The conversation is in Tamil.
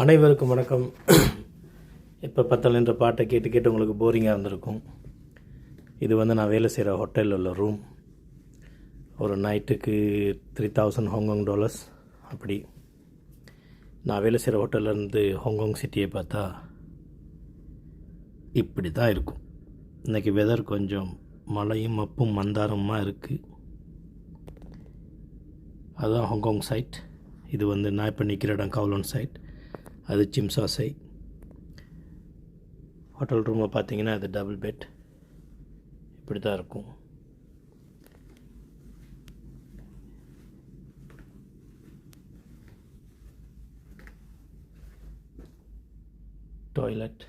அனைவருக்கும் வணக்கம். இப்போ பத்தலன்ற பாட்டை கேட்டு கேட்டு உங்களுக்கு போரிங்காக இருந்திருக்கும். இது நான் வேலை செய்கிற ஹோட்டலில் உள்ள ரூம். ஒரு நைட்டுக்கு $3,000 அப்படி. நான் வேலை செய்கிற ஹோட்டல்லேருந்து ஹாங்காங் சிட்டியை பார்த்தா இப்படி தான் இருக்கும். இன்றைக்கி வெதர் கொஞ்சம் மழையும் மப்பும் மந்தாரமாக இருக்குது. அதுதான் ஹாங்காங் சைட். இது நான் இப்போ நிற்கிற இடம் கவுலன் சைட். அது சிம்சா சைட். ஹோட்டல் ரூமை பார்த்தீங்கன்னா அது டபுள் பெட். இப்படி தான் இருக்கும். டாய்லெட்